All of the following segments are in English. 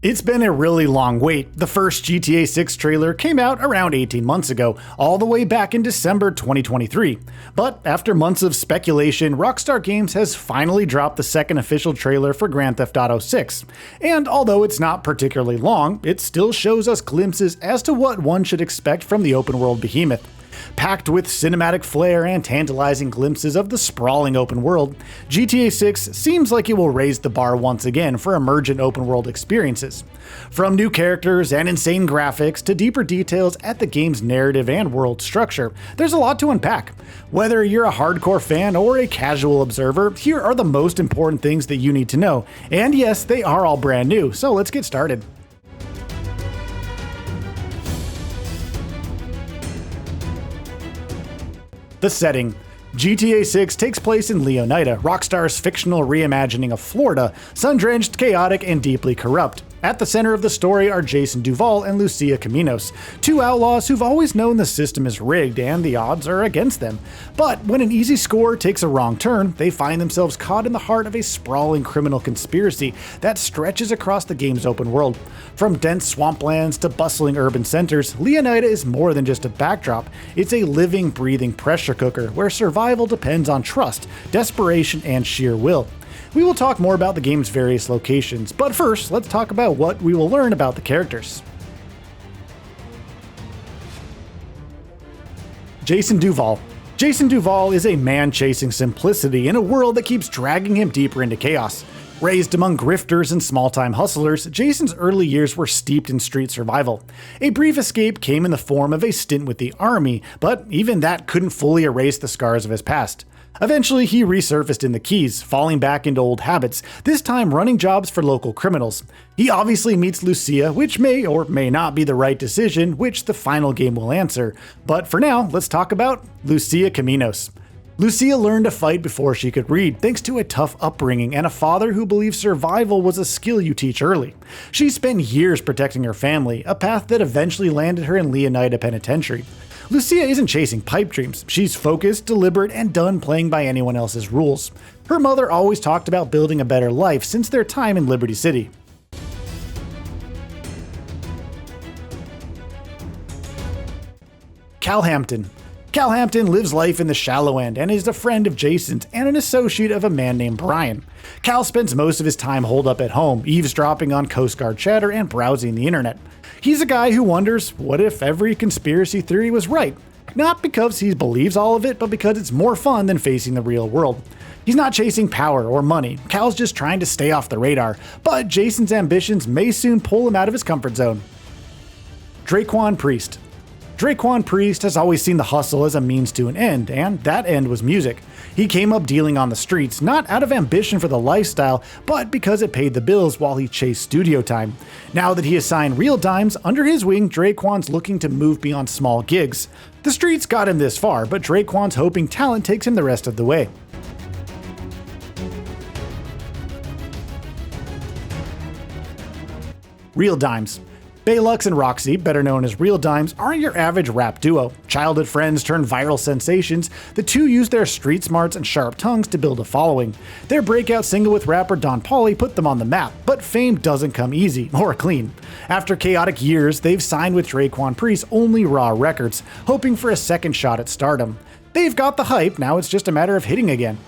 It's been a really long wait. The first GTA 6 trailer came out around 18 months ago, all the way back in December 2023. But after months of speculation, Rockstar Games has finally dropped the second official trailer for Grand Theft Auto 6. And although it's not particularly long, it still shows us glimpses as to what one should expect from the open world behemoth. Packed with cinematic flair and tantalizing glimpses of the sprawling open world, GTA 6 seems like it will raise the bar once again for emergent open world experiences. From new characters and insane graphics to deeper details at the game's narrative and world structure, there's a lot to unpack. Whether you're a hardcore fan or a casual observer, here are the most important things that you need to know. And yes, they are all brand new, so let's get started. The setting. GTA 6 takes place in Leonida, Rockstar's fictional reimagining of Florida, sun-drenched, chaotic, and deeply corrupt. At the center of the story are Jason Duval and Lucia Caminos, two outlaws who've always known the system is rigged and the odds are against them. But when an easy score takes a wrong turn, they find themselves caught in the heart of a sprawling criminal conspiracy that stretches across the game's open world. From dense swamplands to bustling urban centers, Leonida is more than just a backdrop. It's a living, breathing pressure cooker where survival depends on trust, desperation, and sheer will. We will talk more about the game's various locations, but first, let's talk about what we will learn about the characters. Jason Duval. Jason Duval is a man chasing simplicity in a world that keeps dragging him deeper into chaos. Raised among grifters and small-time hustlers, Jason's early years were steeped in street survival. A brief escape came in the form of a stint with the army, but even that couldn't fully erase the scars of his past. Eventually, he resurfaced in the Keys, falling back into old habits, this time running jobs for local criminals. He obviously meets Lucia, which may or may not be the right decision, which the final game will answer. But for now, let's talk about Lucia Caminos. Lucia learned to fight before she could read, thanks to a tough upbringing and a father who believed survival was a skill you teach early. She spent years protecting her family, a path that eventually landed her in Leonida Penitentiary. Lucia isn't chasing pipe dreams. She's focused, deliberate, and done playing by anyone else's rules. Her mother always talked about building a better life since their time in Liberty City. Hampton. Hampton lives life in the shallow end and is a friend of Jason's and an associate of a man named Brian. Cal spends most of his time holed up at home, eavesdropping on Coast Guard chatter and browsing the internet. He's a guy who wonders, what if every conspiracy theory was right? Not because he believes all of it, but because it's more fun than facing the real world. He's not chasing power or money. Cal's just trying to stay off the radar, but Jason's ambitions may soon pull him out of his comfort zone. Dracon Priest. Dracon Priest has always seen the hustle as a means to an end, and that end was music. He came up dealing on the streets, not out of ambition for the lifestyle, but because it paid the bills while he chased studio time. Now that he has signed real dimes under his wing, Dracon's looking to move beyond small gigs. The streets got him this far, but Dracon's hoping talent takes him the rest of the way. Real dimes. Baylux and Roxy, better known as Real Dimes, aren't your average rap duo. Childhood friends turned viral sensations, the two used their street smarts and sharp tongues to build a following. Their breakout single with rapper Don Pauly put them on the map, but fame doesn't come easy or clean. After chaotic years, they've signed with Dracon Priest's Only Raw Records, hoping for a second shot at stardom. They've got the hype, now it's just a matter of hitting again.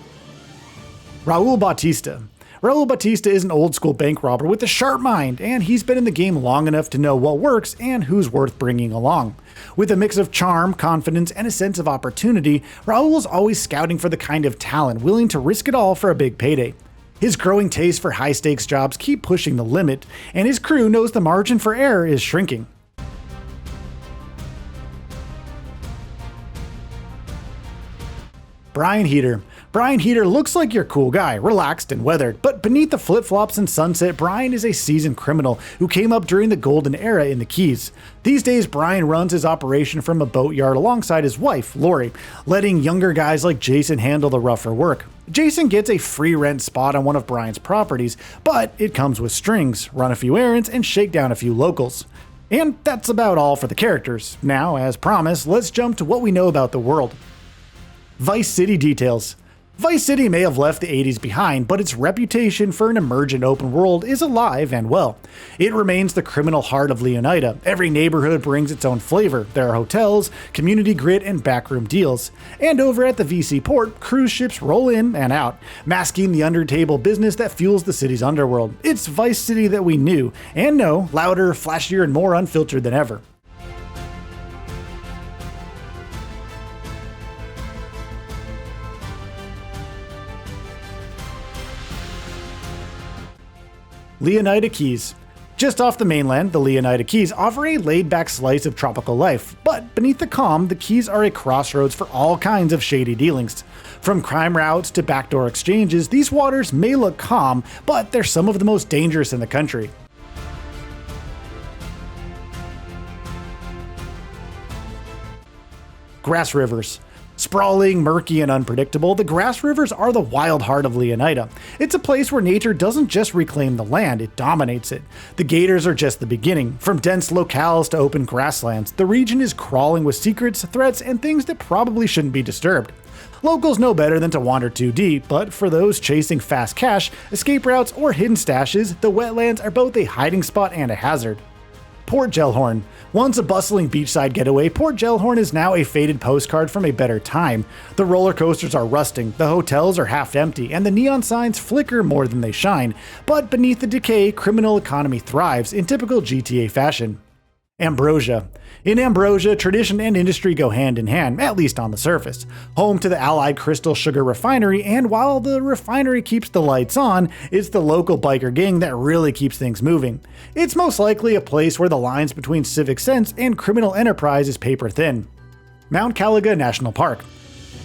Raul Bautista. Raul Bautista is an old-school bank robber with a sharp mind, and he's been in the game long enough to know what works and who's worth bringing along. With a mix of charm, confidence, and a sense of opportunity, Raul's always scouting for the kind of talent willing to risk it all for a big payday. His growing taste for high-stakes jobs keep pushing the limit, and his crew knows the margin for error is shrinking. Brian Heater. Brian Heater looks like your cool guy, relaxed and weathered, but beneath the flip-flops and sunset, Brian is a seasoned criminal who came up during the golden era in the Keys. These days, Brian runs his operation from a boatyard alongside his wife, Lori, letting younger guys like Jason handle the rougher work. Jason gets a free rent spot on one of Brian's properties, but it comes with strings, run a few errands, and shake down a few locals. And that's about all for the characters. Now, as promised, let's jump to what we know about the world. Vice City details. Vice City may have left the 80s behind, but its reputation for an emergent open world is alive and well. It remains the criminal heart of Leonida. Every neighborhood brings its own flavor. There are hotels, community grit, and backroom deals. And over at the VC port, cruise ships roll in and out, masking the under-table business that fuels the city's underworld. It's Vice City that we knew and know, louder, flashier, and more unfiltered than ever. Leonida Keys. Just off the mainland, the Leonida Keys offer a laid-back slice of tropical life, but beneath the calm, the Keys are a crossroads for all kinds of shady dealings. From crime routes to backdoor exchanges, these waters may look calm, but they're some of the most dangerous in the country. Grass rivers. Sprawling, murky, and unpredictable, the grass rivers are the wild heart of Leonida. It's a place where nature doesn't just reclaim the land, it dominates it. The gators are just the beginning. From dense locales to open grasslands, the region is crawling with secrets, threats, and things that probably shouldn't be disturbed. Locals know better than to wander too deep, but for those chasing fast cash, escape routes, or hidden stashes, the wetlands are both a hiding spot and a hazard. Port Gellhorn. Once a bustling beachside getaway, Port Gellhorn is now a faded postcard from a better time. The roller coasters are rusting, the hotels are half empty, and the neon signs flicker more than they shine. But beneath the decay, criminal economy thrives in typical GTA fashion. Ambrosia. In Ambrosia, tradition and industry go hand in hand, at least on the surface. Home to the Allied Crystal Sugar Refinery, and while the refinery keeps the lights on, it's the local biker gang that really keeps things moving. It's most likely a place where the lines between civic sense and criminal enterprise is paper thin. Mount Caliga National Park.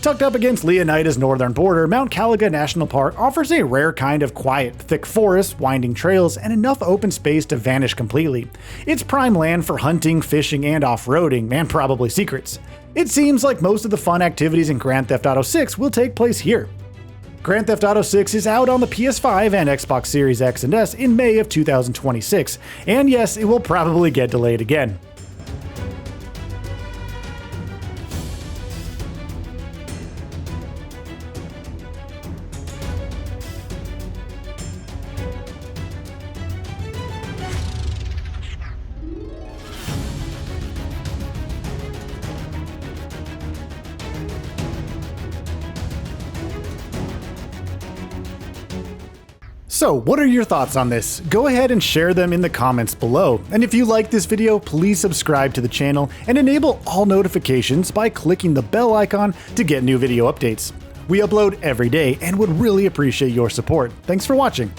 Tucked up against Leonida's northern border, Mount Caliga National Park offers a rare kind of quiet, thick forests, winding trails, and enough open space to vanish completely. It's prime land for hunting, fishing, and off-roading, and probably secrets. It seems like most of the fun activities in Grand Theft Auto 6 will take place here. Grand Theft Auto 6 is out on the PS5 and Xbox Series X and S in May of 2026, and yes, it will probably get delayed again. So, what are your thoughts on this? Go ahead and share them in the comments below. And if you like this video, please subscribe to the channel and enable all notifications by clicking the bell icon to get new video updates. We upload every day and would really appreciate your support. Thanks for watching.